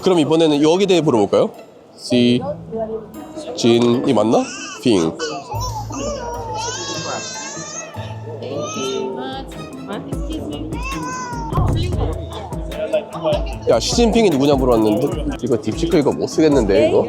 그럼 이번에는 여기 대해 물어볼까요? 진이 맞나? 핑. 야, 시진핑이 누구냐 물어봤는데 이거 딥시크 이거 못 쓰겠는데 이거.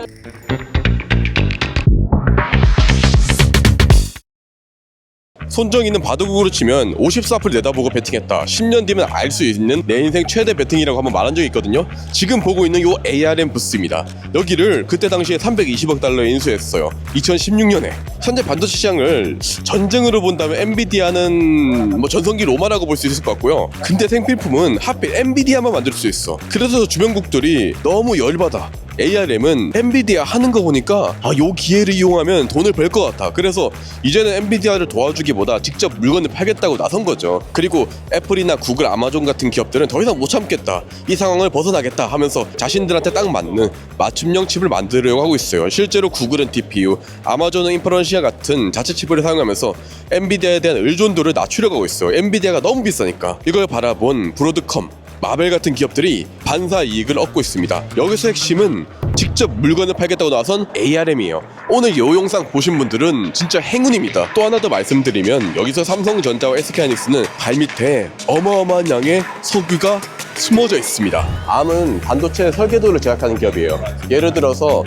손정 있는 바둑으로 치면 54풀 내다보고 배팅했다. 10년 뒤면 알 수 있는 내 인생 최대 배팅이라고 한번 말한 적이 있거든요. 지금 보고 있는 요 ARM 부스입니다. 여기를 그때 당시에 320억 달러에 인수했어요. 2016년에. 현재 반도체 시장을 전쟁으로 본다면 엔비디아는 뭐 전성기 로마라고 볼 수 있을 것 같고요. 근데 생필품은 하필 엔비디아만 만들 수 있어. 그래서 주변국들이 너무 열받아. ARM은 엔비디아 하는 거 보니까 요 기회를 이용하면 돈을 벌 것 같아. 그래서 이제는 엔비디아를 도와주기보다 직접 물건을 팔겠다고 나선 거죠. 그리고 애플이나 구글, 아마존 같은 기업들은 더 이상 못 참겠다, 이 상황을 벗어나겠다 하면서 자신들한테 딱 맞는 맞춤형 칩을 만들려고 하고 있어요. 실제로 구글은 TPU, 아마존은 인퍼런시아 같은 자체 칩을 사용하면서 엔비디아에 대한 의존도를 낮추려고 하고 있어요. 엔비디아가 너무 비싸니까. 이걸 바라본 브로드컴, 마벨 같은 기업들이 반사 이익을 얻고 있습니다. 여기서 핵심은 직접 물건을 팔겠다고 나선 ARM이에요. 오늘 이 영상 보신 분들은 진짜 행운입니다. 또 하나 더 말씀드리면 여기서 삼성전자와 SK하이닉스는 발밑에 어마어마한 양의 석유가 숨어져 있습니다. ARM은 반도체 설계도를 제작하는 기업이에요. 예를 들어서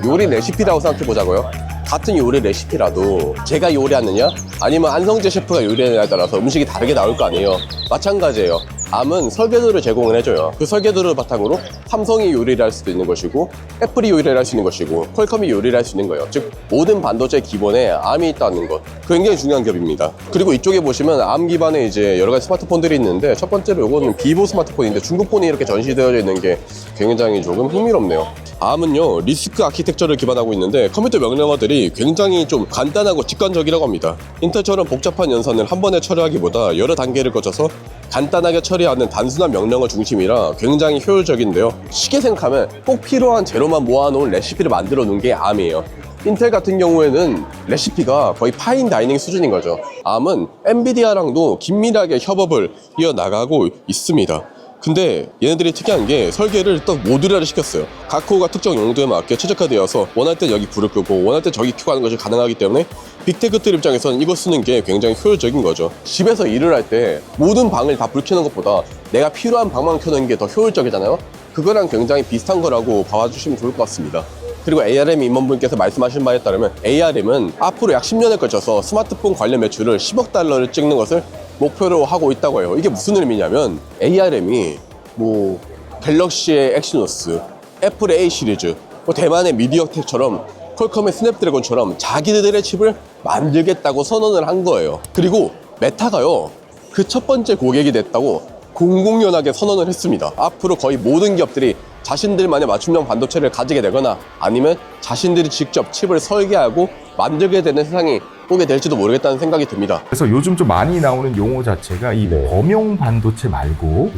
요리 레시피라고 생각해 보자고요. 같은 요리 레시피라도 제가 요리하느냐 아니면 안성재 셰프가 요리하느냐에 따라서 음식이 다르게 나올 거 아니에요. 마찬가지예요. ARM은 설계도를 제공을 해줘요. 그 설계도를 바탕으로 삼성이 요리를 할 수도 있는 것이고, 애플이 요리를 할 수 있는 것이고, 퀄컴이 요리를 할 수 있는 거예요. 즉 모든 반도체 기본에 ARM이 있다는 것, 굉장히 중요한 기업입니다. 그리고 이쪽에 보시면 ARM 기반의 이제 여러 가지 스마트폰들이 있는데, 첫 번째로 이거는 비보 스마트폰인데 중국폰이 이렇게 전시되어 있는 게 굉장히 조금 흥미롭네요. ARM은요 리스크 아키텍처를 기반하고 있는데 컴퓨터 명령어들이 굉장히 좀 간단하고 직관적이라고 합니다. 인텔처럼 복잡한 연산을 한 번에 처리하기보다 여러 단계를 거쳐서 간단하게 처리하는 단순한 명령어 중심이라 굉장히 효율적인데요. 쉽게 생각하면 꼭 필요한 재료만 모아놓은 레시피를 만들어 놓은 게 ARM이에요. 인텔 같은 경우에는 레시피가 거의 파인 다이닝 수준인 거죠. ARM은 엔비디아랑도 긴밀하게 협업을 이어나가고 있습니다. 근데 얘네들이 특이한 게 설계를 또 모듈화를 시켰어요. 각 코어가 특정 용도에 맞게 최적화되어서 원할 때 여기 불을 끄고 원할 때 저기 켜고 하는 것이 가능하기 때문에 빅테크들 입장에서는 이거 쓰는 게 굉장히 효율적인 거죠. 집에서 일을 할 때 모든 방을 다 불 켜는 것보다 내가 필요한 방만 켜는 게 더 효율적이잖아요. 그거랑 굉장히 비슷한 거라고 봐주시면 좋을 것 같습니다. 그리고 ARM 임원분께서 말씀하신 바에 따르면 ARM은 앞으로 약 10년에 걸쳐서 스마트폰 관련 매출을 10억 달러를 찍는 것을 목표로 하고 있다고 해요. 이게 무슨 의미냐면 ARM이 뭐 갤럭시의 엑시노스, 애플의 A 시리즈, 뭐 대만의 미디어텍처럼 퀄컴의 스냅드래곤처럼 자기들의 칩을 만들겠다고 선언을 한 거예요. 그리고 메타가요 그 첫 번째 고객이 됐다고 공공연하게 선언을 했습니다. 앞으로 거의 모든 기업들이 자신들만의 맞춤형 반도체를 가지게 되거나 아니면 자신들이 직접 칩을 설계하고 만들게 되는 세상이 오게 될지도 모르겠다는 생각이 듭니다. 그래서 요즘 좀 많이 나오는 용어 자체가 이 범용 반도체 말고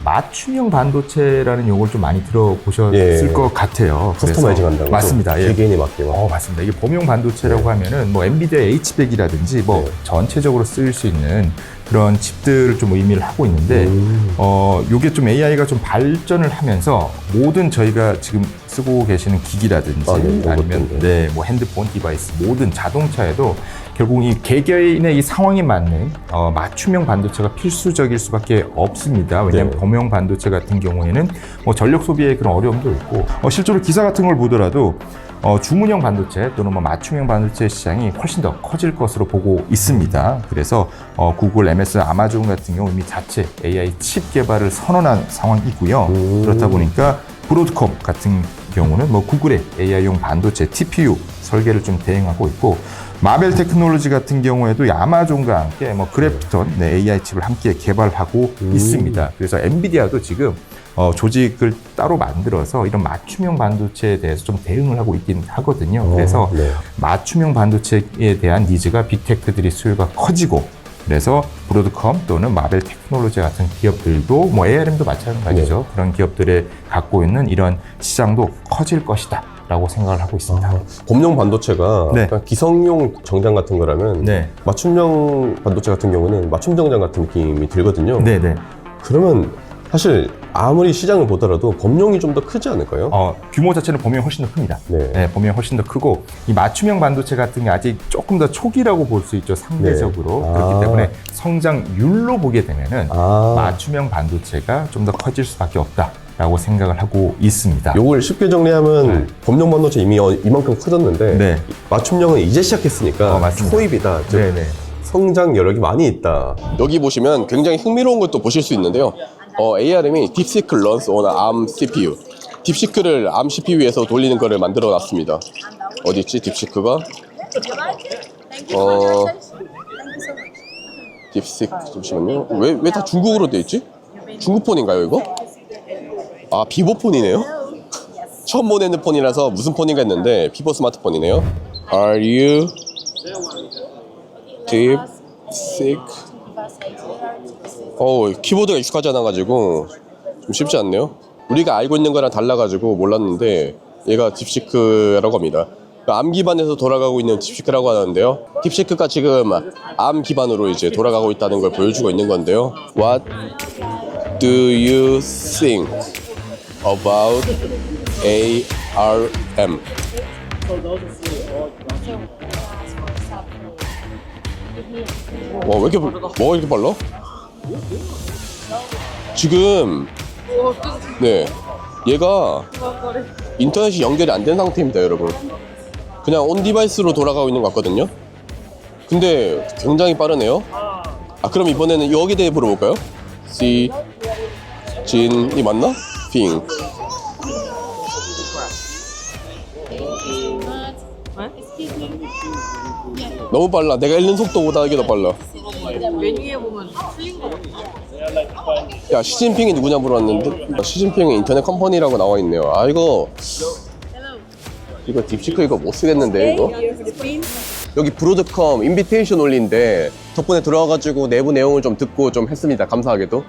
맞춤형 반도체라는 용어를 좀 많이 들어보셨을 것 같아요. 커스터마이징 한다고. 맞습니다. 개개인이 맞게. 맞습니다. 이게 범용 반도체라고 하면은 뭐 엔비디아 H100이라든지 뭐 전체적으로 쓰일 수 있는 그런 칩들을 좀 의미를 하고 있는데 요게 좀 AI가 좀 발전을 하면서 모든 저희가 지금 쓰고 계시는 기기라든지 아니면 뭐 핸드폰 디바이스 모든 자동차에도 결국 이 개개인의 이 상황에 맞는 맞춤형 반도체가 필수적일 수밖에 없습니다. 왜냐하면 범용 반도체 같은 경우에는 뭐 전력 소비에 그런 어려움도 있고 실제로 기사 같은 걸 보더라도 주문형 반도체 또는 뭐 맞춤형 반도체 시장이 훨씬 더 커질 것으로 보고 있습니다. 그래서 구글, MS, 아마존 같은 경우 이미 자체 AI 칩 개발을 선언한 상황이고요. 그렇다 보니까 브로드컴 같은 경우는 뭐 구글의 AI용 반도체 TPU 설계를 좀 대행하고 있고, 마벨 테크놀로지 같은 경우에도 아마존과 함께 뭐 그래피톤 AI 칩을 함께 개발하고 있습니다. 그래서 엔비디아도 지금 조직을 따로 만들어서 이런 맞춤형 반도체에 대해서 좀 대응을 하고 있긴 하거든요. 그래서 맞춤형 반도체에 대한 니즈가 빅테크들이 수요가 커지고, 그래서 브로드컴 또는 마벨 테크놀로지 같은 기업들도 뭐 ARM도 마찬가지죠. 그런 기업들이 갖고 있는 이런 시장도 커질 것이다 라고 생각을 하고 있습니다. 범용 반도체가 기성용 정장 같은 거라면 맞춤형 반도체 같은 경우는 맞춤 정장 같은 느낌이 들거든요. 그러면 사실 아무리 시장을 보더라도 범용이 좀 더 크지 않을까요? 규모 자체는 범위가 훨씬 더 큽니다. 네. 네, 범위가 훨씬 더 크고 이 맞춤형 반도체 같은 게 아직 조금 더 초기라고 볼 수 있죠. 상대적으로. 네. 그렇기 때문에 성장률로 보게 되면은 맞춤형 반도체가 좀 더 커질 수밖에 없다라고 생각을 하고 있습니다. 요걸 쉽게 정리하면 범용 반도체 이미 이만큼 커졌는데 네. 맞춤형은 이제 시작했으니까 맞습니다. 초입이다. 즉 네네. 성장 여력이 많이 있다. 여기 보시면 굉장히 흥미로운 것도 보실 수 있는데요. ARM이 딥시크 runs on ARM CPU. 딥시크를 ARM CPU에서 돌리는 거를 만들어 놨습니다. 어디 있지? 딥시크가? 딥시크 잠시만요. 왜 다 중국어로 돼 있지? 중국 폰인가요, 이거? 아, 비보 폰이네요. 처음 보내는 폰이라서 무슨 폰인가 했는데 비보 스마트폰이네요. Are you 딥시크? 키보드가 익숙하지 않아가지고 좀 쉽지 않네요. 우리가 알고 있는 거랑 달라가지고 몰랐는데 얘가 딥시크라고 합니다. 암 기반에서 돌아가고 있는 딥시크라고 하는데요. 딥시크가 지금 암 기반으로 이제 돌아가고 있다는 걸 보여주고 있는 건데요. What do you think about ARM? 와, 왜 이렇게 뭐가 이렇게 빨라? 지금 네, 얘가 인터넷이 연결이 안 된 상태입니다, 여러분. 그냥 온 디바이스로 돌아가고 있는 것 같거든요. 근데 굉장히 빠르네요. 그럼 이번에는 여기에 대해 물어볼까요? 진이 맞나? 핑. 너무 빨라. 내가 읽는 속도보다 이게 더 빨라. 메뉴에 보면 틀린 거 같아. 야, 시진핑이 누구냐 물어봤는데 시진핑은 인터넷 컴퍼니라고 나와 있네요. 이거 딥시크 이거 못 쓰겠는데 이거. 여기 브로드컴 인비테이션 올린데 덕분에 들어와가지고 내부 내용을 좀 듣고 좀 했습니다. 감사하게도.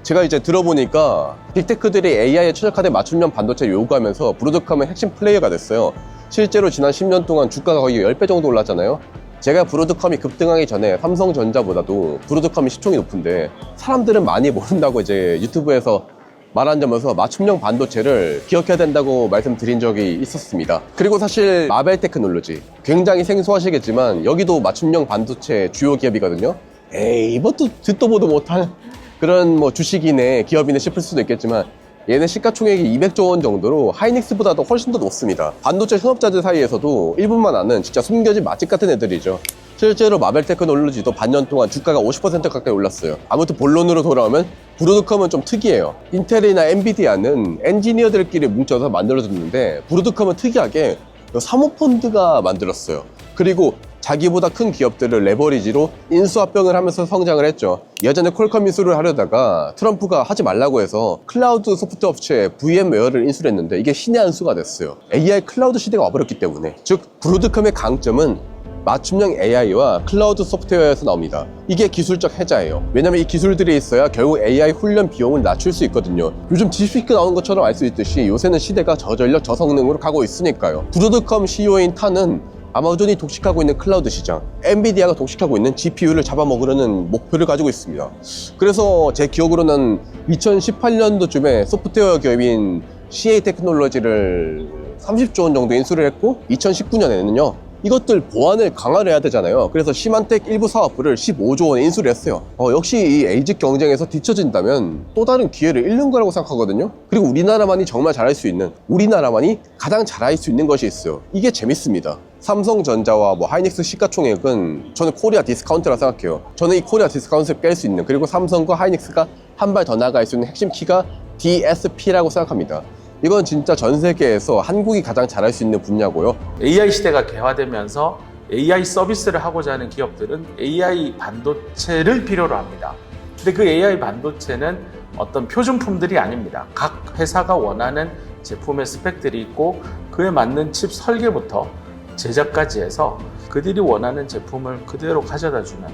제가 이제 들어보니까 빅테크들이 AI에 최적화된 맞춤형 반도체를 요구하면서 브로드컴의 핵심 플레이어가 됐어요. 실제로 지난 10년 동안 주가가 거의 10배 정도 올랐잖아요. 제가 브로드컴이 급등하기 전에 삼성전자보다도 브로드컴이 시총이 높은데 사람들은 많이 모른다고 이제 유튜브에서 말한다면서 맞춤형 반도체를 기억해야 된다고 말씀드린 적이 있었습니다. 그리고 사실 마벨 테크놀로지 굉장히 생소하시겠지만 여기도 맞춤형 반도체 주요 기업이거든요. 이것도 듣도 보도 못한 그런 뭐 주식이네 기업이네 싶을 수도 있겠지만 얘네 시가총액이 200조 원 정도로 하이닉스보다도 훨씬 더 높습니다. 반도체 산업자들 사이에서도 일본만 아는 진짜 숨겨진 맛집 같은 애들이죠. 실제로 마벨 테크놀로지도 반년 동안 주가가 50% 가까이 올랐어요. 아무튼 본론으로 돌아오면 브로드컴은 좀 특이해요. 인텔이나 엔비디아는 엔지니어들끼리 뭉쳐서 만들어졌는데 브로드컴은 특이하게 사모펀드가 만들었어요. 그리고 자기보다 큰 기업들을 레버리지로 인수합병을 하면서 성장을 했죠. 예전에 퀄컴 인수를 하려다가 트럼프가 하지 말라고 해서 클라우드 소프트웨어 업체 VM웨어를 인수를 했는데 이게 신의 한 수가 됐어요. AI 클라우드 시대가 와버렸기 때문에. 즉 브로드컴의 강점은 맞춤형 AI와 클라우드 소프트웨어에서 나옵니다. 이게 기술적 해자예요. 왜냐면 이 기술들이 있어야 결국 AI 훈련 비용을 낮출 수 있거든요. 요즘 딥시크 나오는 것처럼 알 수 있듯이 요새는 시대가 저전력 저성능으로 가고 있으니까요. 브로드컴 CEO인 탄은 아마존이 독식하고 있는 클라우드 시장, 엔비디아가 독식하고 있는 GPU를 잡아먹으려는 목표를 가지고 있습니다. 그래서 제 기억으로는 2018년도쯤에 소프트웨어 기업인 CA 테크놀로지를 30조 원 정도 인수를 했고 2019년에는요 이것들 보안을 강화를 해야 되잖아요. 그래서 시만텍 일부 사업부를 15조 원에 인수를 했어요. 역시 이 에이직 경쟁에서 뒤처진다면 또 다른 기회를 잃는 거라고 생각하거든요. 그리고 우리나라만이 정말 잘할 수 있는, 우리나라만이 가장 잘할 수 있는 것이 있어요. 이게 재밌습니다. 삼성전자와 뭐 하이닉스 시가총액은 저는 코리아 디스카운트라 생각해요. 저는 이 코리아 디스카운트를 깰 수 있는, 그리고 삼성과 하이닉스가 한 발 더 나아갈 수 있는 핵심 키가 DSP라고 생각합니다. 이건 진짜 전 세계에서 한국이 가장 잘할 수 있는 분야고요. AI 시대가 개화되면서 AI 서비스를 하고자 하는 기업들은 AI 반도체를 필요로 합니다. 근데 그 AI 반도체는 어떤 표준품들이 아닙니다. 각 회사가 원하는 제품의 스펙들이 있고 그에 맞는 칩 설계부터 제작까지 해서 그들이 원하는 제품을 그대로 가져다 주는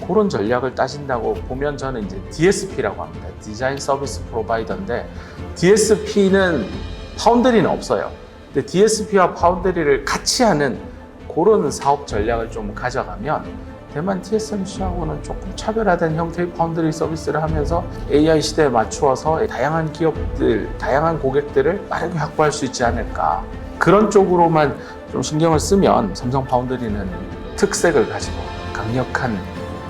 그런 전략을 따진다고 보면 저는 이제 DSP라고 합니다. 디자인 서비스 프로바이더인데 DSP는 파운드리는 없어요. 근데 DSP와 파운드리를 같이 하는 그런 사업 전략을 좀 가져가면 대만 TSMC하고는 조금 차별화된 형태의 파운드리 서비스를 하면서 AI 시대에 맞추어서 다양한 기업들, 다양한 고객들을 빠르게 확보할 수 있지 않을까. 그런 쪽으로만 좀 신경을 쓰면 삼성 파운드리는 특색을 가지고 강력한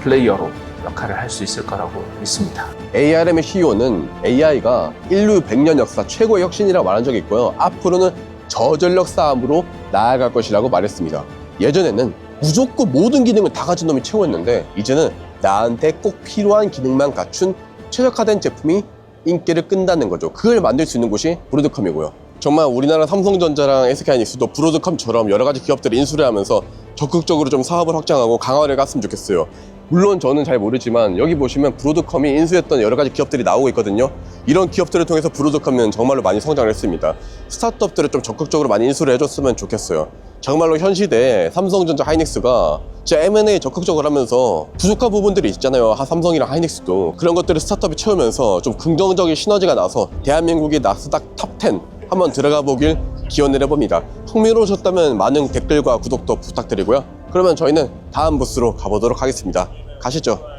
플레이어로 역할을 할 수 있을 거라고 믿습니다. ARM의 CEO는 AI가 인류 100년 역사 최고의 혁신이라고 말한 적이 있고요. 앞으로는 저전력 싸움으로 나아갈 것이라고 말했습니다. 예전에는 무조건 모든 기능을 다 가진 놈이 최고였는데 이제는 나한테 꼭 필요한 기능만 갖춘 최적화된 제품이 인기를 끈다는 거죠. 그걸 만들 수 있는 곳이 브로드컴이고요. 정말 우리나라 삼성전자랑 SK하이닉스도 브로드컴처럼 여러 가지 기업들을 인수를 하면서 적극적으로 좀 사업을 확장하고 강화를 갔으면 좋겠어요. 물론 저는 잘 모르지만 여기 보시면 브로드컴이 인수했던 여러 가지 기업들이 나오고 있거든요. 이런 기업들을 통해서 브로드컴은 정말로 많이 성장을 했습니다. 스타트업들을 좀 적극적으로 많이 인수를 해줬으면 좋겠어요. 정말로 현 시대에 삼성전자 하이닉스가 진짜 M&A 적극적으로 하면서 부족한 부분들이 있잖아요. 삼성이랑 하이닉스도. 그런 것들을 스타트업이 채우면서 좀 긍정적인 시너지가 나서 대한민국의 나스닥 탑10 한번 들어가 보길 기원을 해봅니다. 흥미로우셨다면 많은 댓글과 구독도 부탁드리고요. 그러면 저희는 다음 부스로 가보도록 하겠습니다. 가시죠.